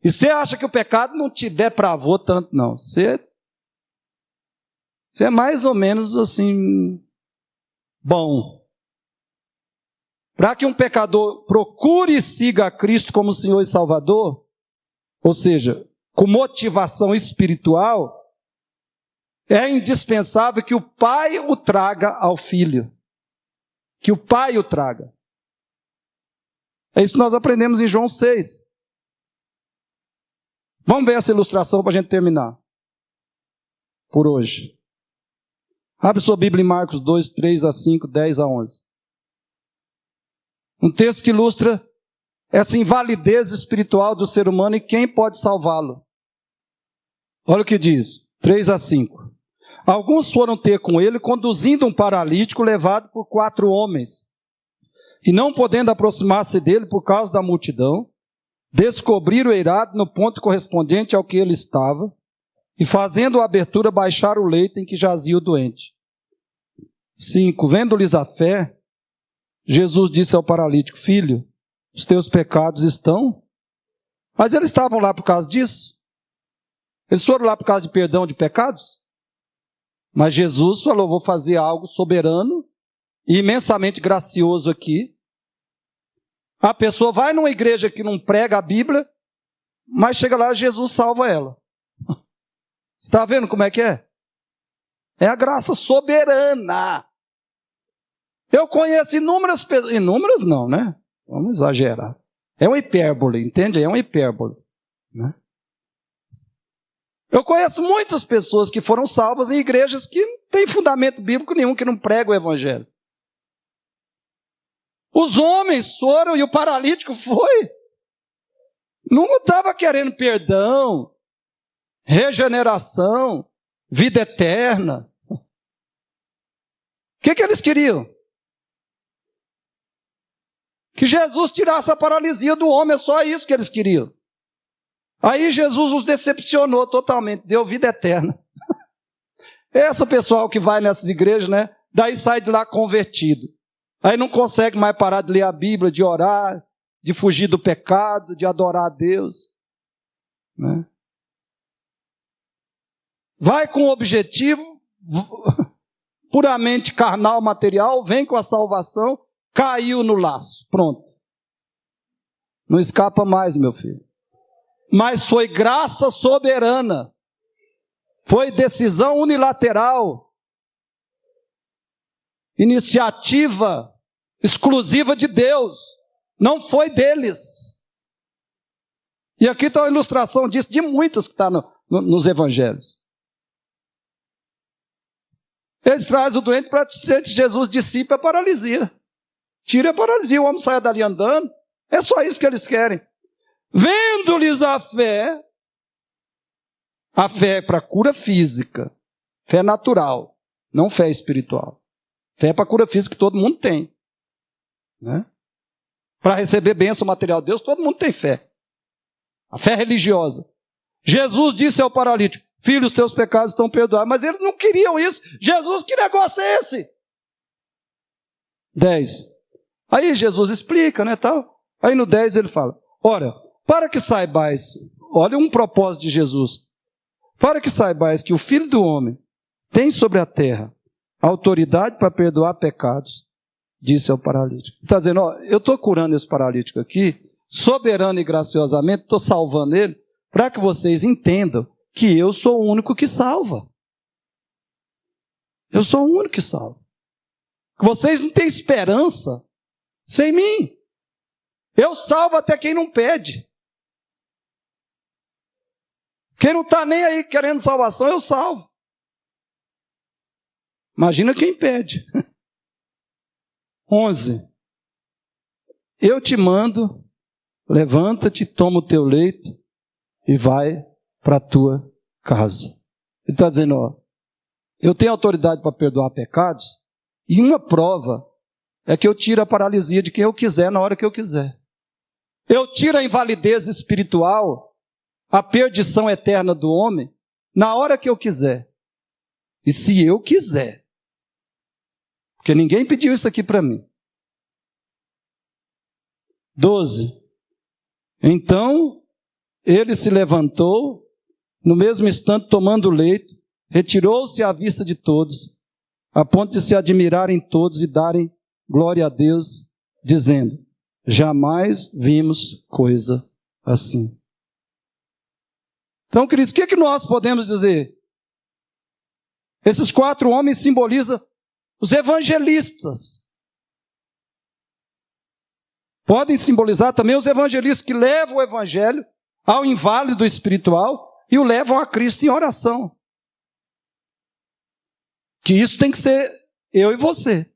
E você acha que o pecado não te depravou tanto, não. Você é mais ou menos assim, bom. Para que um pecador procure e siga a Cristo como Senhor e Salvador, ou seja, com motivação espiritual, é indispensável que o Pai o traga ao Filho. Que o Pai o traga. É isso que nós aprendemos em João 6. Vamos ver essa ilustração para a gente terminar. Por hoje. Abre sua Bíblia em Marcos 2, 3 a 5, 10 a 11. Um texto que ilustra essa invalidez espiritual do ser humano e quem pode salvá-lo. Olha o que diz, 3 a 5. Alguns foram ter com ele, conduzindo um paralítico levado por 4 homens. E não podendo aproximar-se dele por causa da multidão, descobriram o eirado no ponto correspondente ao que ele estava, e fazendo a abertura, baixaram o leito em que jazia o doente. 5. Vendo-lhes a fé, Jesus disse ao paralítico: filho, os teus pecados estão... Mas eles estavam lá por causa disso? Eles foram lá por causa de perdão de pecados? Mas Jesus falou: vou fazer algo soberano e imensamente gracioso aqui. A pessoa vai numa igreja que não prega a Bíblia, mas chega lá, Jesus salva ela. Você está vendo como é que é? É a graça soberana. Eu conheço inúmeras pessoas, inúmeras não, né? Vamos exagerar. É uma hipérbole, entende? É uma hipérbole, né? Eu conheço muitas pessoas que foram salvas em igrejas que não têm fundamento bíblico nenhum, que não pregam o evangelho. Os homens foram e o paralítico foi. Não estava querendo perdão, regeneração, vida eterna. O que eles queriam? Que Jesus tirasse a paralisia do homem, é só isso que eles queriam. Aí Jesus os decepcionou totalmente, deu vida eterna. Esse pessoal que vai nessas igrejas, né? Daí sai de lá convertido. Aí não consegue mais parar de ler a Bíblia, de orar, de fugir do pecado, de adorar a Deus, né? Vai com o objetivo puramente carnal, material, vem com a salvação, caiu no laço, pronto. Não escapa mais, meu filho. Mas foi graça soberana, foi decisão unilateral, iniciativa exclusiva de Deus, não foi deles. E aqui está uma ilustração disso, de muitas que está nos evangelhos. Eles trazem o doente para dizer que Jesus dissipa a paralisia. Tira a paralisia, o homem sai dali andando. É só isso que eles querem. Vendo-lhes a fé é para cura física, fé natural, não fé espiritual. Fé é para cura física que todo mundo tem, né? Para receber bênção material de Deus, todo mundo tem fé. A fé religiosa. Jesus disse ao paralítico: filho, os teus pecados estão perdoados. Mas eles não queriam isso. Jesus, que negócio é esse? 10. Aí Jesus explica, né, tal. Aí no 10 ele fala: ora, para que saibais, olha um propósito de Jesus, para que saibais que o Filho do Homem tem sobre a terra autoridade para perdoar pecados, disse ao paralítico. Está dizendo, ó, eu estou curando esse paralítico aqui, soberano e graciosamente, estou salvando ele, para que vocês entendam que eu sou o único que salva. Eu sou o único que salva. Vocês não têm esperança sem mim. Eu salvo até quem não pede. Quem não está nem aí querendo salvação, eu salvo. Imagina quem pede. 11. Eu te mando, levanta-te, toma o teu leito e vai para a tua casa. Ele está dizendo, ó, eu tenho autoridade para perdoar pecados, e uma prova é que eu tiro a paralisia de quem eu quiser na hora que eu quiser. Eu tiro a invalidez espiritual, a perdição eterna do homem, na hora que eu quiser. E se eu quiser. Porque ninguém pediu isso aqui para mim. 12. Então, ele se levantou, no mesmo instante, tomando o leito, retirou-se à vista de todos, a ponto de se admirarem todos e darem glória a Deus, dizendo, jamais vimos coisa assim. Então, queridos, o que nós podemos dizer? Esses 4 homens simbolizam os evangelistas. Podem simbolizar também os evangelistas que levam o evangelho ao inválido espiritual e o levam a Cristo em oração. Que isso tem que ser eu e você.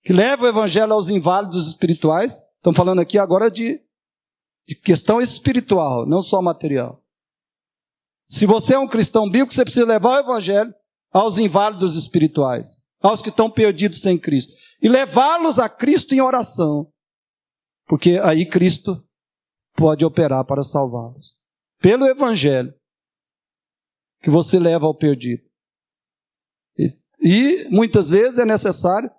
Que leva o evangelho aos inválidos espirituais. Estamos falando aqui agora de questão espiritual, não só material. Se você é um cristão bíblico, você precisa levar o evangelho aos inválidos espirituais, aos que estão perdidos sem Cristo, e levá-los a Cristo em oração, porque aí Cristo pode operar para salvá-los. Pelo evangelho que você leva ao perdido. E muitas vezes é necessário,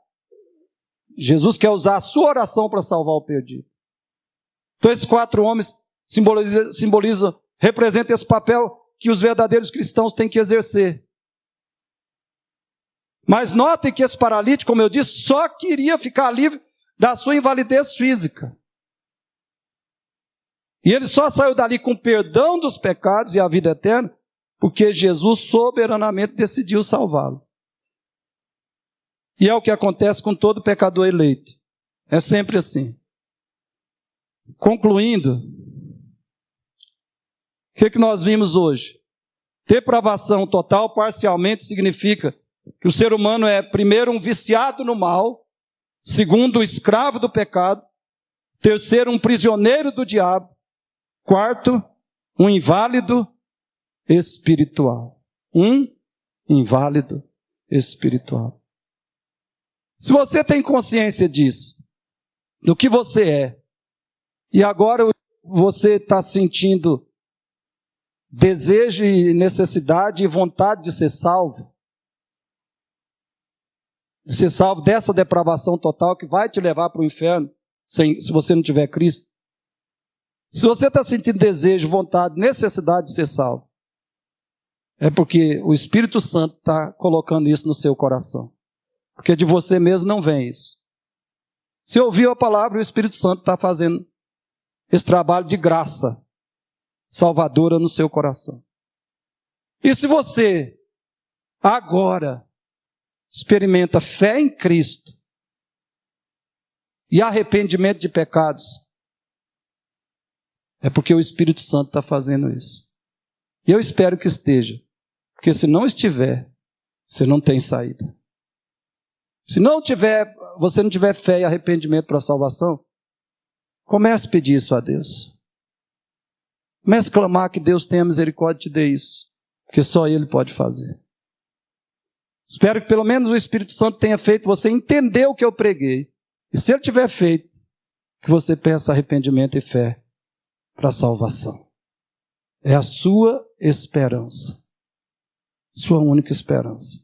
Jesus quer usar a sua oração para salvar o perdido. Então esses 4 homens representam esse papel que os verdadeiros cristãos têm que exercer. Mas notem que esse paralítico, como eu disse, só queria ficar livre da sua invalidez física. E ele só saiu dali com perdão dos pecados e a vida eterna, porque Jesus soberanamente decidiu salvá-lo. E é o que acontece com todo pecador eleito. É sempre assim. Concluindo, o que nós vimos hoje? Depravação total, parcialmente, significa que o ser humano é, primeiro, um viciado no mal, segundo, um escravo do pecado, terceiro, um prisioneiro do diabo, quarto, um inválido espiritual. Um inválido espiritual. Se você tem consciência disso, do que você é, e agora você está sentindo desejo e necessidade e vontade de ser salvo dessa depravação total que vai te levar para o inferno, se você não tiver Cristo. Se você está sentindo desejo, vontade, necessidade de ser salvo, é porque o Espírito Santo está colocando isso no seu coração. Porque de você mesmo não vem isso. Se ouviu a palavra, o Espírito Santo está fazendo esse trabalho de graça salvadora no seu coração. E se você agora experimenta fé em Cristo e arrependimento de pecados, é porque o Espírito Santo está fazendo isso. E eu espero que esteja. Porque se não estiver, você não tem saída. Se você não tiver fé e arrependimento para a salvação, comece a pedir isso a Deus. Comece a clamar que Deus tenha misericórdia e te dê isso. Porque só Ele pode fazer. Espero que pelo menos o Espírito Santo tenha feito você entender o que eu preguei. E se Ele tiver feito, que você peça arrependimento e fé para a salvação. É a sua esperança. Sua única esperança.